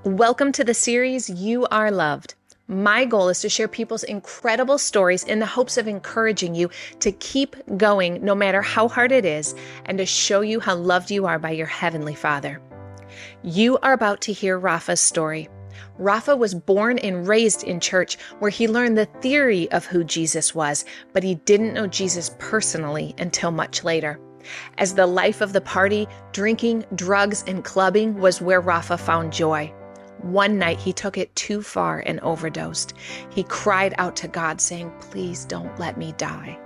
Welcome to the series You Are Loved. My goal is to share people's incredible stories in the hopes of encouraging you to keep going no matter how hard it is and to show you how loved you are by your Heavenly Father. You are about to hear Raffa's story. Raffa was born and raised in church where he learned the theory of who Jesus was, but he didn't know Jesus personally until much later. As the life of the party, drinking, drugs, and clubbing was where Raffa found joy. One night he took it too far and overdosed. He cried out to God saying, "Please don't let me die."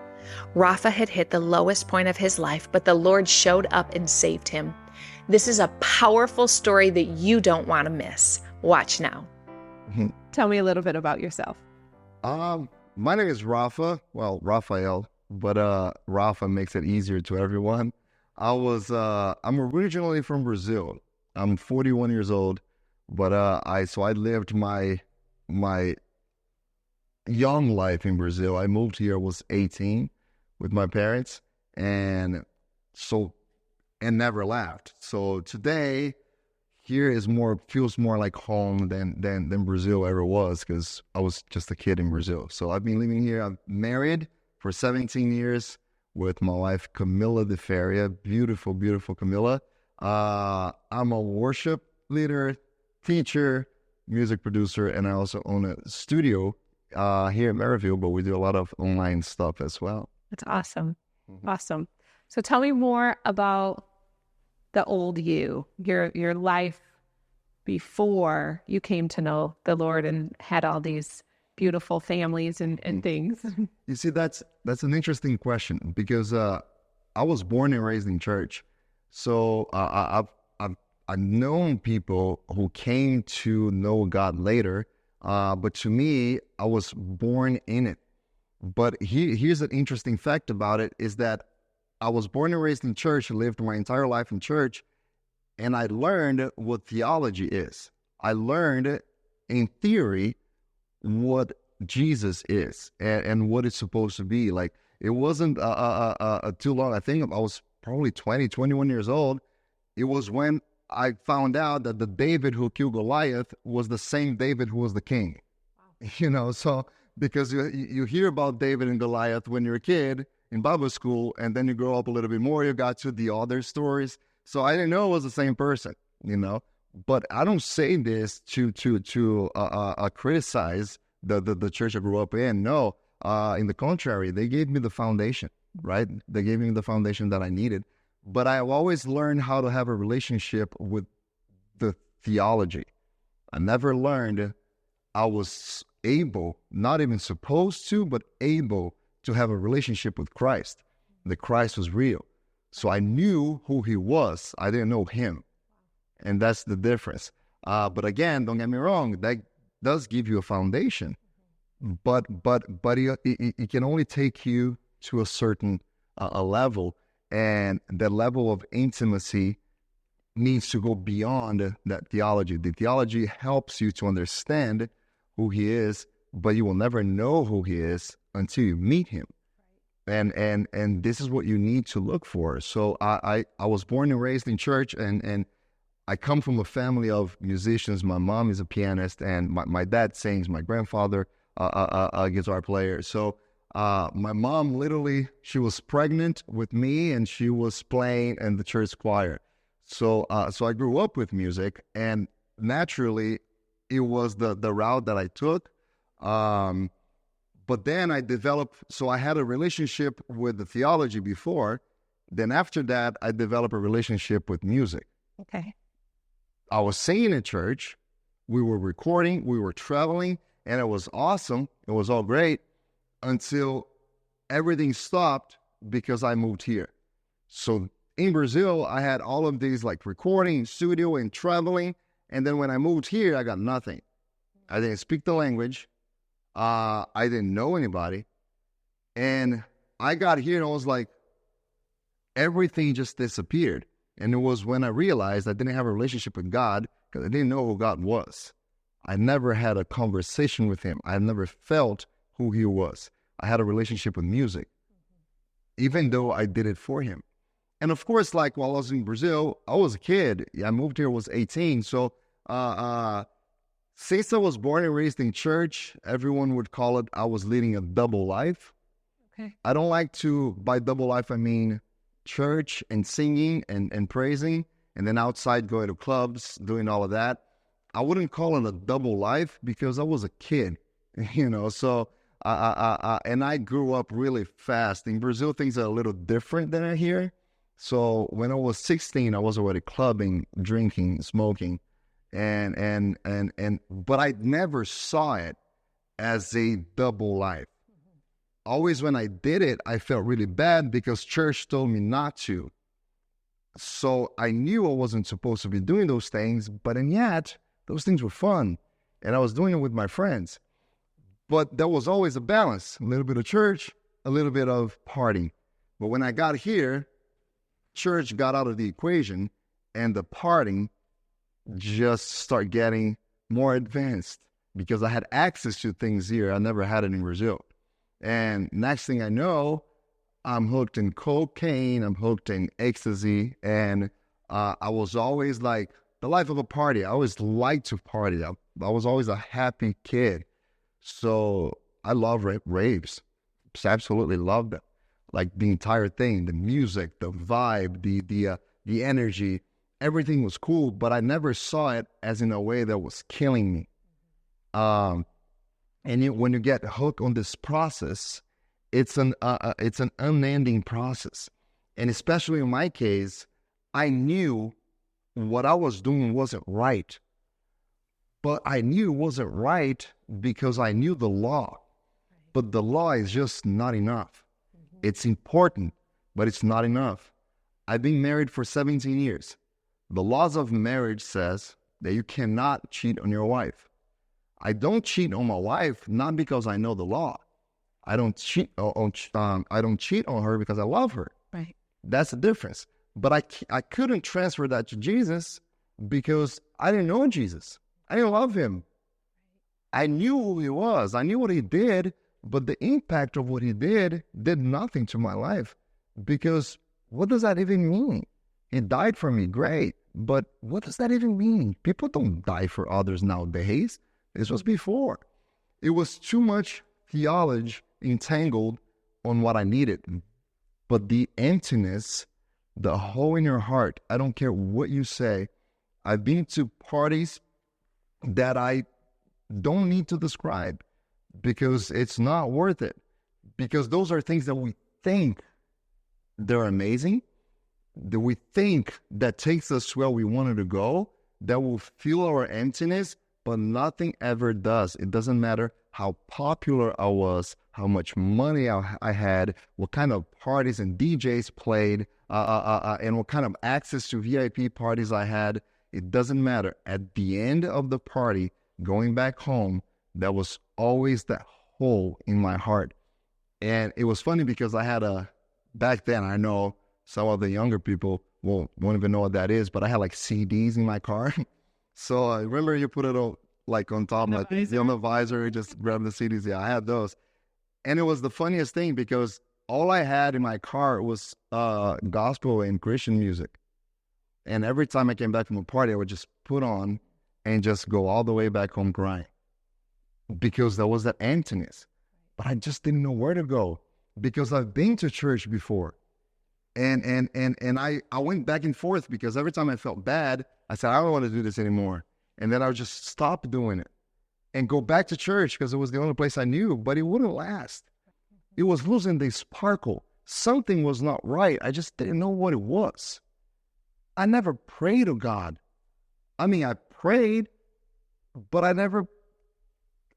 Raffa had hit the lowest point of his life, but the Lord showed up and saved him. This is a powerful story that you don't want to miss. Watch now. Tell me a little bit about yourself. My name is Raffa. Well, Raphael, but Raffa makes it easier to everyone. I'm originally from Brazil. I'm 41 years old, but I lived my young life in Brazil. I moved here, I was 18 with my parents, and never left. So today, here feels more like home than Brazil ever was, because I was just a kid in Brazil. So I've been living here. I'm married for 17 years with my wife, Camila DeFaria. Beautiful, beautiful Camila. I'm a worship leader, teacher, music producer, and I also own a studio here in Maryville, but we do a lot of online stuff as well. That's awesome. Mm-hmm. Awesome. So tell me more about the old you, your life before you came to know the Lord and had all these beautiful families and things. You see, that's an interesting question, because I was born and raised in church. So I've known people who came to know God later, but to me, I was born in it. But here's an interesting fact about it, is that I was born and raised in church, lived my entire life in church, and I learned what theology is. I learned in theory what Jesus is and what it's supposed to be. Like, it wasn't too long. I think I was probably 20, 21 years old. It was when I found out that the David who killed Goliath was the same David who was the king. Wow. So because you hear about David and Goliath when you're a kid in Bible school, and then you grow up a little bit more, you got to the other stories. So I didn't know it was the same person, But I don't say this to criticize the church I grew up in. No, in the contrary, they gave me the foundation, right? They gave me the foundation that I needed. But I've always learned how to have a relationship with the theology. I never learned I was able, not even supposed to, but able to have a relationship with Christ. The Christ was real. So I knew who he was. I didn't know him. And that's the difference. But again, don't get me wrong, that does give you a foundation. But it can only take you to a certain a level. And that level of intimacy needs to go beyond that theology. The theology helps you to understand who he is, but you will never know who he is until you meet him. And this is what you need to look for. So I was born and raised in church, and I come from a family of musicians. My mom is a pianist, and my dad sings. My grandfather a guitar player. So my mom, literally, she was pregnant with me, and she was playing in the church choir. So I grew up with music, and naturally, it was the route that I took. But then I developed, so I had a relationship with the theology before. Then after that, I developed a relationship with music. Okay. I was singing in church. We were recording. We were traveling. And it was awesome. It was all great until everything stopped because I moved here. So in Brazil, I had all of these like recording, studio, and traveling. And then when I moved here, I got nothing. I didn't speak the language. I didn't know anybody. And I got here and I was like, everything just disappeared. And it was when I realized I didn't have a relationship with God, because I didn't know who God was. I never had a conversation with him. I never felt who he was. I had a relationship with music, even though I did it for him. And of course, like while I was in Brazil, I was a kid. I moved here, I was 18. So Since I was born and raised in church, everyone would call it I was leading a double life. Okay. I don't like to, by double life, I mean church and singing and praising, and then outside going to clubs, doing all of that. I wouldn't call it a double life because I was a kid, so and I grew up really fast. In Brazil, things are a little different than here. So when I was 16, I was already clubbing, drinking, smoking, but I never saw it as a double life. Always when I did it, I felt really bad because church told me not to. So I knew I wasn't supposed to be doing those things, but and yet those things were fun, and I was doing it with my friends. But there was always a balance, a little bit of church, a little bit of party. But when I got here, church got out of the equation, and the partying just started getting more advanced because I had access to things here I never had it in Brazil. And next thing I know, I'm hooked in cocaine, I'm hooked in ecstasy, and I was always like the life of a party. I always liked to party. I was always a happy kid. So I love raves. Just absolutely love them. Like the entire thing, the music, the vibe, the energy, everything was cool, but I never saw it as in a way that was killing me. When you get hooked on this process, it's an unending process. And especially in my case, I knew what I was doing wasn't right. But I knew it wasn't right because I knew the law. But the law is just not enough. It's important, but it's not enough. I've been married for 17 years. The laws of marriage says that you cannot cheat on your wife. I don't cheat on my wife not because I know the law. I don't cheat on her because I love her. Right. That's the difference. But I couldn't transfer that to Jesus because I didn't know Jesus. I didn't love him. I knew who he was. I knew what he did, but the impact of what he did nothing to my life. Because what does that even mean? He died for me, great. But what does that even mean? People don't die for others nowadays. This was before. It was too much theology entangled on what I needed. But the emptiness, the hole in your heart, I don't care what you say. I've been to parties that I don't need to describe because it's not worth it. Because those are things that we think they're amazing, that we think that takes us where we wanted to go, that will fill our emptiness, but nothing ever does. It doesn't matter how popular I was, how much money I had, what kind of parties and DJs played, and what kind of access to VIP parties I had. It doesn't matter. At the end of the party, going back home, there was always that hole in my heart. And it was funny because back then, I know some of the younger people won't even know what that is, but I had like CDs in my car. So I remember you put it on top, like on the visor, just grab the CDs. Yeah, I had those. And it was the funniest thing because all I had in my car was gospel and Christian music. And every time I came back from a party, I would just put on and just go all the way back home crying because there was that emptiness. But I just didn't know where to go because I've been to church before. And I went back and forth because every time I felt bad, I said, I don't want to do this anymore. And then I would just stop doing it and go back to church because it was the only place I knew, but it wouldn't last. It was losing the sparkle. Something was not right. I just didn't know what it was. I never prayed to God. I mean, I prayed, but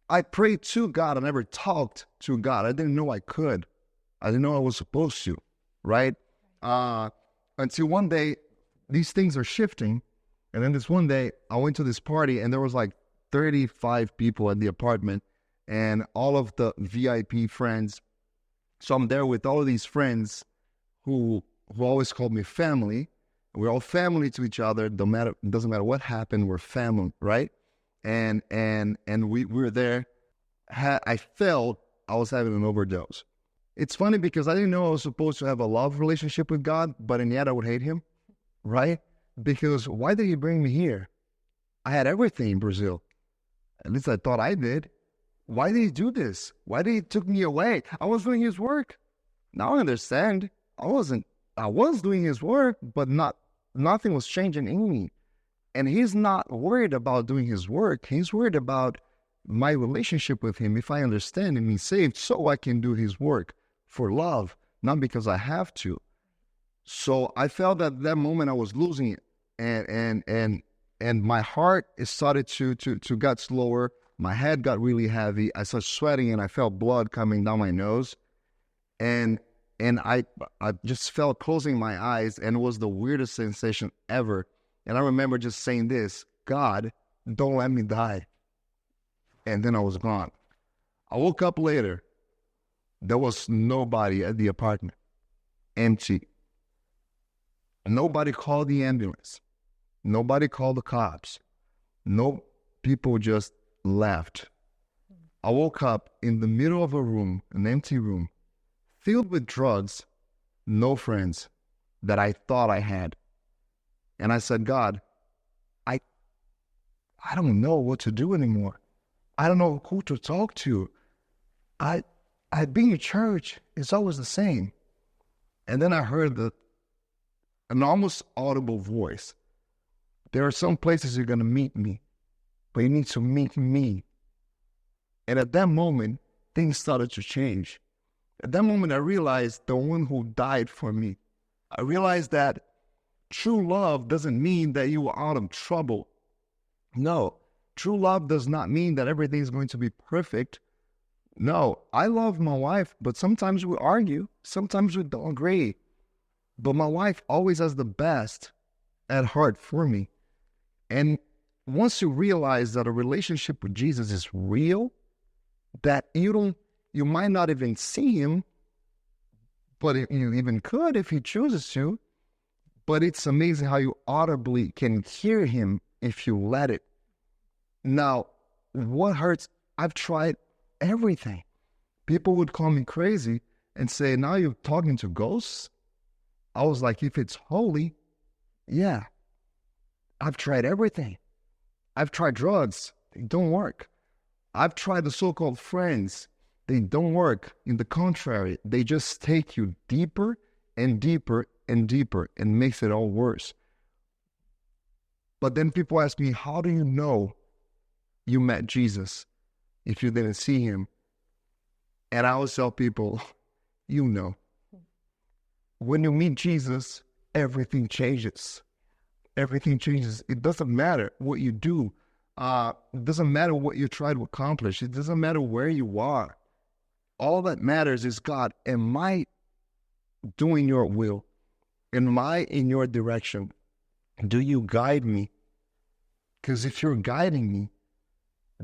I prayed to God. I never talked to God. I didn't know I could. I didn't know I was supposed to, right? Until one day, these things are shifting. And then this one day, I went to this party, and there was like 35 people at the apartment, and all of the VIP friends. So I'm there with all of these friends who always called me family. We're all family to each other. It doesn't matter what happened. We're family, right? And we were there. I felt I was having an overdose. It's funny because I didn't know I was supposed to have a love relationship with God, but in the end I would hate him, right? Because why did he bring me here? I had everything in Brazil. At least I thought I did. Why did he do this? Why did he took me away? I was doing his work. Now I understand. I was doing his work, but nothing was changing in me. And he's not worried about doing his work. He's worried about my relationship with him. If I understand him, he's saved, so I can do his work for love, not because I have to. So I felt that moment I was losing it. And my heart started to get slower. My head got really heavy. I started sweating and I felt blood coming down my nose. And I just felt closing my eyes, and it was the weirdest sensation ever. And I remember just saying this, God, don't let me die. And then I was gone. I woke up later. There was nobody at the apartment. Empty. Nobody called the ambulance. Nobody called the cops. No, people just left. I woke up in the middle of a room, an empty room, filled with drugs, no friends that I thought I had. And I said, God, I don't know what to do anymore. I don't know who to talk to. I've been in church. It's always the same. And then I heard an almost audible voice. There are some places you're going to meet me, but you need to meet me. And at that moment, things started to change. At that moment, I realized the one who died for me. I realized that true love doesn't mean that you are out of trouble. No, true love does not mean that everything is going to be perfect. No, I love my wife, but sometimes we argue. Sometimes we don't agree. But my wife always has the best at heart for me. And once you realize that a relationship with Jesus is real, that you might not even see him, but you even could if he chooses to. But it's amazing how you audibly can hear him if you let it. Now, what hurts? I've tried everything. People would call me crazy and say, now you're talking to ghosts? I was like, if it's holy, yeah. I've tried everything. I've tried drugs. They don't work. I've tried the so-called friends. They don't work. In the contrary, they just take you deeper and deeper and deeper and makes it all worse. But then people ask me, how do you know you met Jesus if you didn't see him? And I always tell people, you know. When you meet Jesus, everything changes. Everything changes. It doesn't matter what you do. It doesn't matter what you try to accomplish. It doesn't matter where you are. All that matters is, God, am I doing your will? Am I in your direction? Do you guide me? Because if you're guiding me,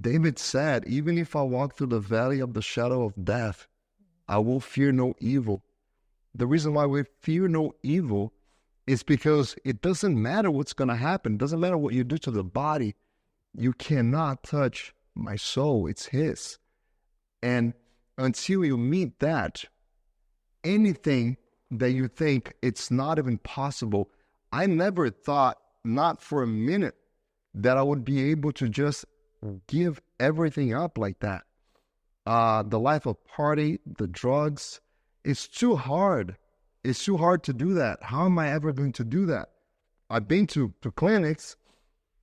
David said, even if I walk through the valley of the shadow of death, I will fear no evil. The reason why we fear no evil is because it doesn't matter what's going to happen. It doesn't matter what you do to the body. You cannot touch my soul. It's his. And until you meet that, anything that you think it's not even possible, I never thought, not for a minute, that I would be able to just give everything up like that. The life of party, the drugs, it's too hard. It's too hard to do that. How am I ever going to do that? I've been to clinics,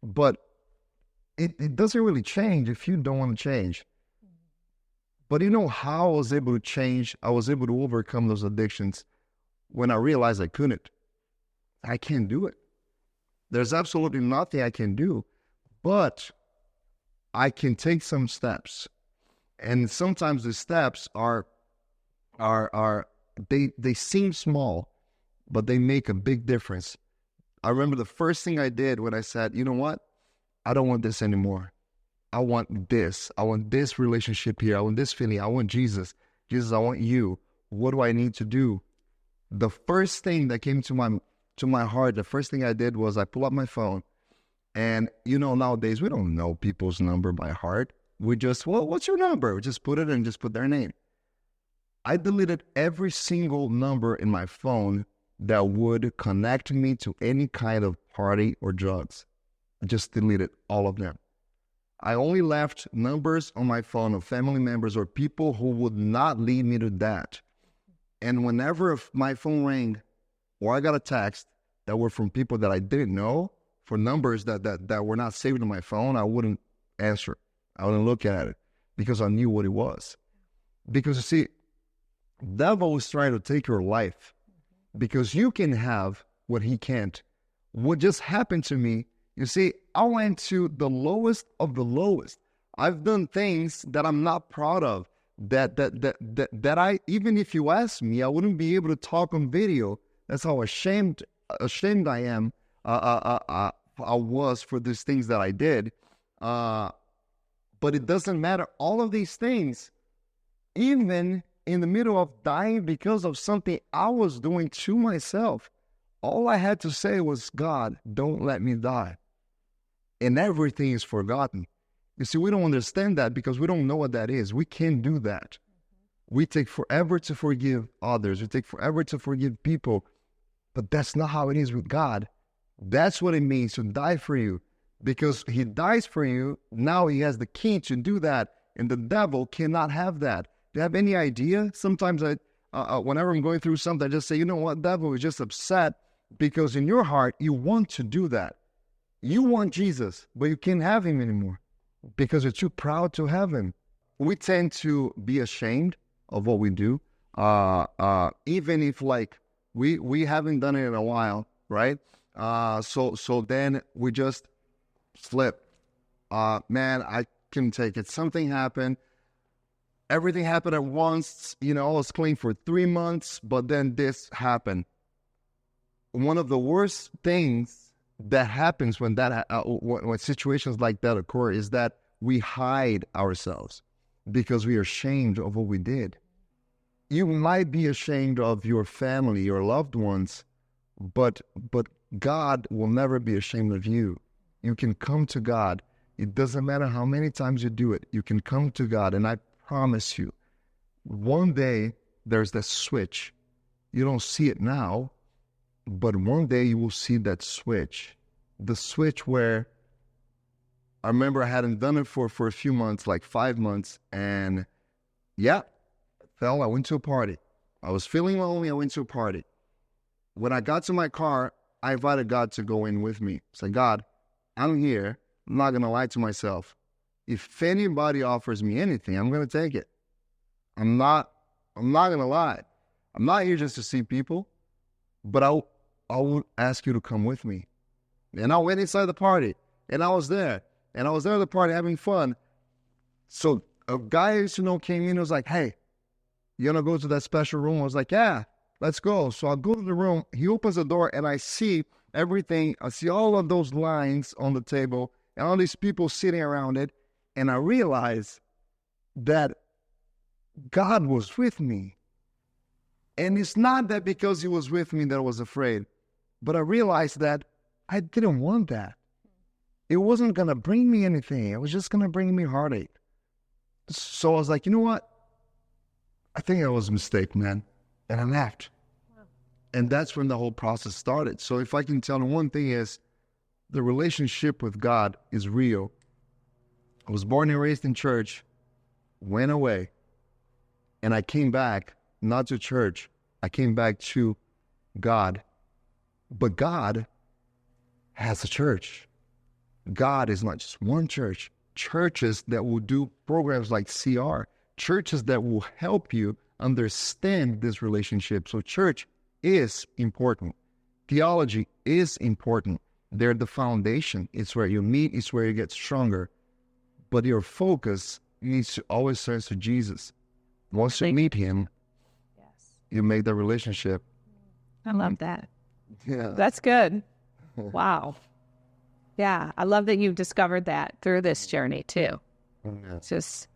but it doesn't really change if you don't want to change. But you know how I was able to change? I was able to overcome those addictions when I realized I couldn't. I can't do it. There's absolutely nothing I can do, but I can take some steps. And sometimes the steps they seem small, but they make a big difference. I remember the first thing I did when I said, you know what? I don't want this anymore. I want this. I want this relationship here. I want this feeling. I want Jesus. Jesus, I want you. What do I need to do? The first thing that came to my heart, the first thing I did was I pull up my phone. And, you know, nowadays we don't know people's number by heart. We just, well, what's your number? We just put it and just put their name. I deleted every single number in my phone that would connect me to any kind of party or drugs. I just deleted all of them. I only left numbers on my phone of family members or people who would not lead me to that. And whenever my phone rang or I got a text that were from people that I didn't know, for numbers that were not saved on my phone, I wouldn't answer. I wouldn't look at it because I knew what it was. Because you see, devil is trying to take your life because you can have what he can't. What just happened to me, you see, I went to the lowest of the lowest. I've done things that I'm not proud of, that I, even if you ask me, I wouldn't be able to talk on video. That's how ashamed I am. I was for these things that I did. But it doesn't matter. All of these things, even in the middle of dying because of something I was doing to myself, all I had to say was, God, don't let me die. And everything is forgotten. You see, we don't understand that because we don't know what that is. We can't do that. We take forever to forgive others. We take forever to forgive people. But that's not how it is with God. That's what it means to die for you. Because he dies for you, now he has the key to do that. And the devil cannot have that. Do you have any idea? Sometimes whenever I'm going through something, I just say, you know what, devil is just upset because in your heart, you want to do that. You want Jesus, but you can't have him anymore because you're too proud to have him. We tend to be ashamed of what we do, even if like we haven't done it in a while, right? So then we just slip. Man, I couldn't take it. Something happened. Everything happened at once. You know, I was clean for 3 months, but then this happened. One of the worst things that happens when situations like that occur is that we hide ourselves because we are ashamed of what we did. You might be ashamed of your family, your loved ones, but God will never be ashamed of you. You can come to God. It doesn't matter how many times you do it. You can come to God, and I promise you, one day there's that switch. You don't see it now, but one day you will see that switch. The switch where I remember I hadn't done it for a few months, like 5 months, and yeah, I went to a party. I was feeling lonely, I went to a party. When I got to my car, I invited God to go in with me. I said, God, I'm here. I'm not going to lie to myself. If anybody offers me anything, I'm going to take it. I'm not going to lie. I'm not here just to see people, but I will ask you to come with me. And I went inside the party, and I was there. And I was there at the party having fun. So a guy I used to know came in and was like, hey, you want to go to that special room? I was like, yeah, let's go. So I go to the room. He opens the door, and I see everything. I see all of those lines on the table and all these people sitting around it. And I realized that God was with me. And it's not that because he was with me that I was afraid, but I realized that I didn't want that. It wasn't going to bring me anything. It was just going to bring me heartache. So I was like, you know what? I think that was a mistake, man. And I left. Wow. And that's when the whole process started. So if I can tell you one thing is, the relationship with God is real. I was born and raised in church, went away, and I came back, not to church. I came back to God. But God has a church. God is not just one church. Churches that will do programs like CR, churches that will help you understand this relationship. So church is important. Theology is important. They're the foundation. It's where you meet. It's where you get stronger. But your focus needs to always turn to Jesus. Once you meet him, yes, you make the relationship. I love that. Yeah. That's good. Wow. Yeah. I love that you've discovered that through this journey too. Yeah. It's just,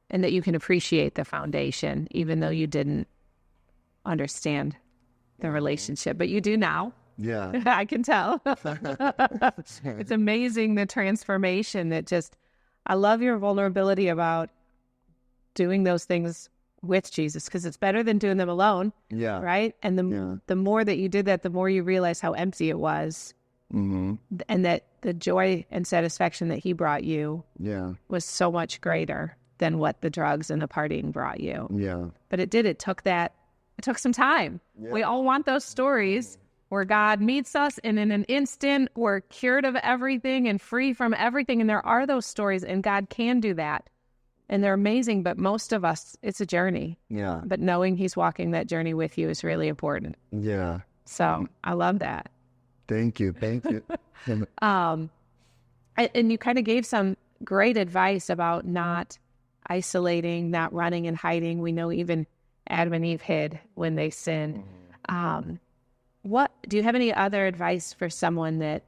and that you can appreciate the foundation, even though you didn't understand the relationship, but you do now. Yeah. I can tell. It's amazing, the transformation that just, I love your vulnerability about doing those things with Jesus, because it's better than doing them alone. Yeah. Right. And the more that you did that, the more you realize how empty it was Mm-hmm. and that the joy and satisfaction that he brought you Yeah. was so much greater than what the drugs and the partying brought you. Yeah. But it took some time. Yeah. We all want those stories where God meets us and in an instant we're cured of everything and free from everything. And there are those stories, and God can do that. And they're amazing, but most of us, it's a journey. Yeah. But knowing he's walking that journey with you is really important. Yeah. So I love that. Thank you. Thank you. And you kind of gave some great advice about not isolating, not running and hiding. We know even Adam and Eve hid when they sinned. What do you have any other advice for someone that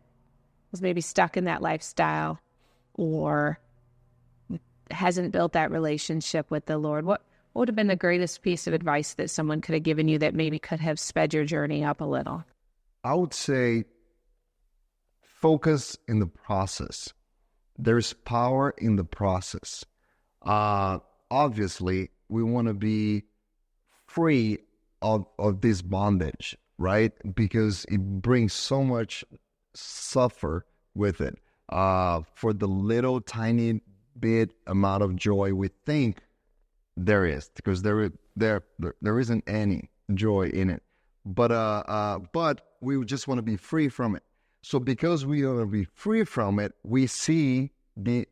was maybe stuck in that lifestyle or hasn't built that relationship with the Lord? What would have been the greatest piece of advice that someone could have given you that maybe could have sped your journey up a little? I would say focus in the process. There's power in the process. Obviously, we want to be free of this bondage, right? Because it brings so much suffer with it. For the little tiny bit amount of joy we think there is, because there isn't any joy in it. But we just want to be free from it. So because we want to be free from it, we see the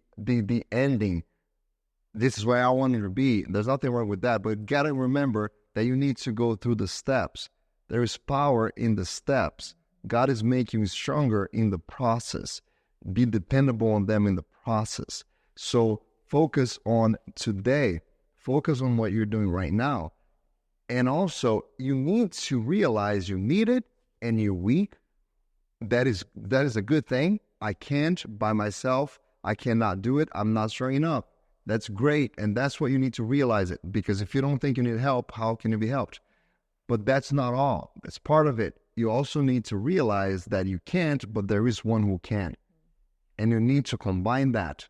ending. This is where I wanted to be. There's nothing wrong with that, but you gotta remember that you need to go through the steps. There is power in the steps. God is making you stronger in the process. Be dependable on them in the process. So focus on today. Focus on what you're doing right now. And also, you need to realize you need it and you're weak. That is a good thing. I can't by myself. I cannot do it. I'm not strong enough. That's great. And that's what you need to realize it. Because if you don't think you need help, how can you be helped? But that's not all. That's part of it. You also need to realize that you can't, but there is one who can. And you need to combine that.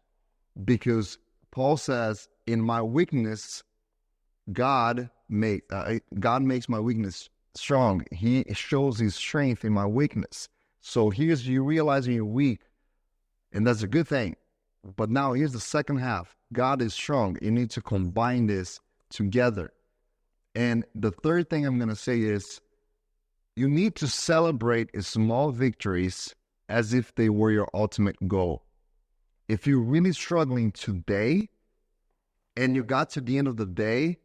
Because Paul says, in my weakness, God makes my weakness strong. He shows his strength in my weakness. So here's you realizing you're weak. And that's a good thing. But now here's the second half. God is strong. You need to combine this together. And the third thing I'm going to say is you need to celebrate small victories as if they were your ultimate goal. If you're really struggling today and you got to the end of the day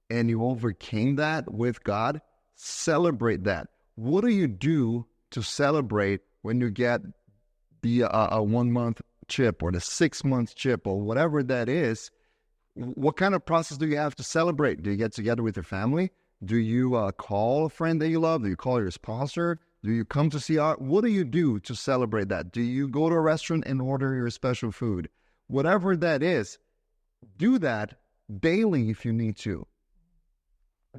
and you overcame that with God, celebrate that. What do you do to celebrate when you get the 1 month chip or the 6 month chip or whatever that is? What kind of process do you have to celebrate? Do you get together with your family? Do you call a friend that you love? Do you call your sponsor? Do you come to see art? What do you do to celebrate that? Do you go to a restaurant and order your special food? Whatever that is, do that daily if you need to.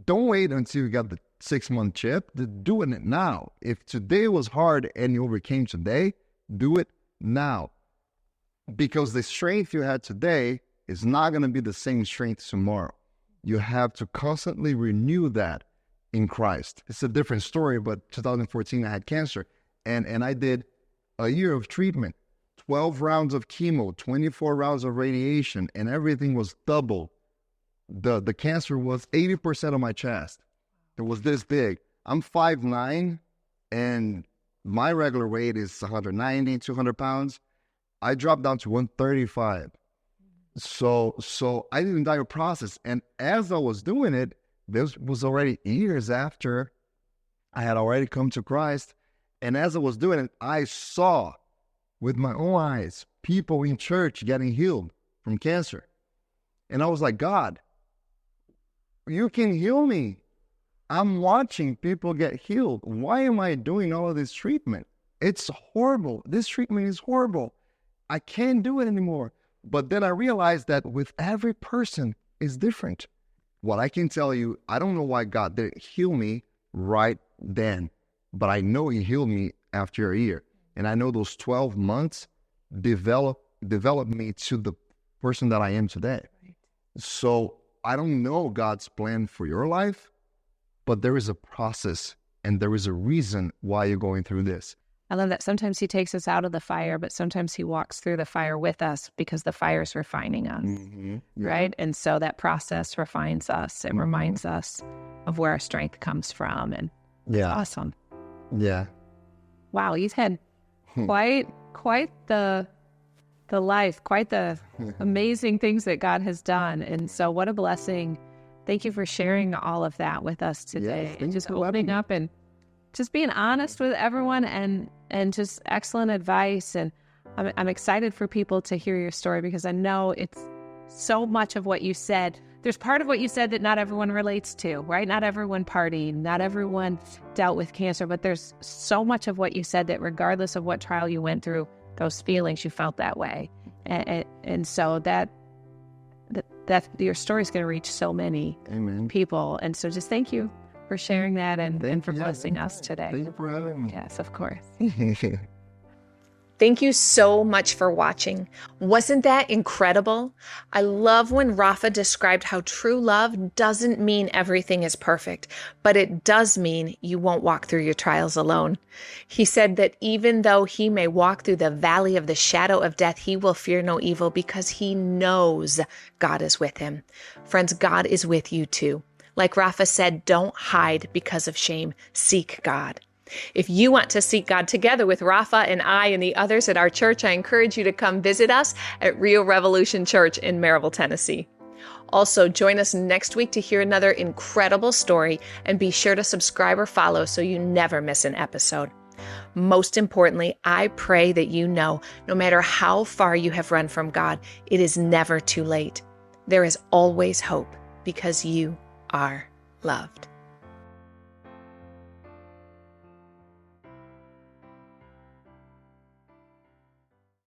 Don't wait until you got the 6 month chip. Doing it now. If today was hard and you overcame today, do it now. Because the strength you had today is not going to be the same strength tomorrow. You have to constantly renew that in Christ. It's a different story, but 2014 I had cancer and I did a year of treatment, 12 rounds of chemo, 24 rounds of radiation, and everything was double. The cancer was 80% of my chest. It was this big. I'm 5'9", and my regular weight is 190, 200 pounds. I dropped down to 135. So I didn't die of process. And as I was doing it, this was already years after I had already come to Christ. And as I was doing it, I saw with my own eyes people in church getting healed from cancer. And I was like, God, you can heal me. I'm watching people get healed. Why am I doing all of this treatment? It's horrible. This treatment is horrible. I can't do it anymore. But then I realized that with every person is different. What I can tell you, I don't know why God didn't heal me right then, but I know he healed me after a year. And I know those 12 months developed me to the person that I am today. Right. So I don't know God's plan for your life, but there is a process and there is a reason why you're going through this. I love that sometimes he takes us out of the fire, but sometimes he walks through the fire with us because the fire is refining us, right? And so that process refines us and reminds us of where our strength comes from. And awesome. Yeah. Wow, you've had quite the life, quite the amazing things that God has done. And so what a blessing. Thank you for sharing all of that with us today. Yes, and just opening up and just being honest with everyone and just excellent advice. And I'm excited for people to hear your story because I know it's so much of what you said. There's part of what you said that not everyone relates to, right? Not everyone partied, not everyone dealt with cancer, but there's so much of what you said that regardless of what trial you went through, those feelings, you felt that way. And so that your story is going to reach so many people. And so just thank you for sharing that and for blessing us today. Thank you for having me. Yes, of course. Thank you so much for watching. Wasn't that incredible? I love when Raffa described how true love doesn't mean everything is perfect, but it does mean you won't walk through your trials alone. He said that even though he may walk through the valley of the shadow of death, he will fear no evil because he knows God is with him. Friends, God is with you too. Like Raffa said, don't hide because of shame. Seek God. If you want to seek God together with Raffa and I and the others at our church, I encourage you to come visit us at Rio Revolution Church in Maryville, Tennessee. Also, join us next week to hear another incredible story, and be sure to subscribe or follow so you never miss an episode. Most importantly, I pray that you know, no matter how far you have run from God, it is never too late. There is always hope because you are loved.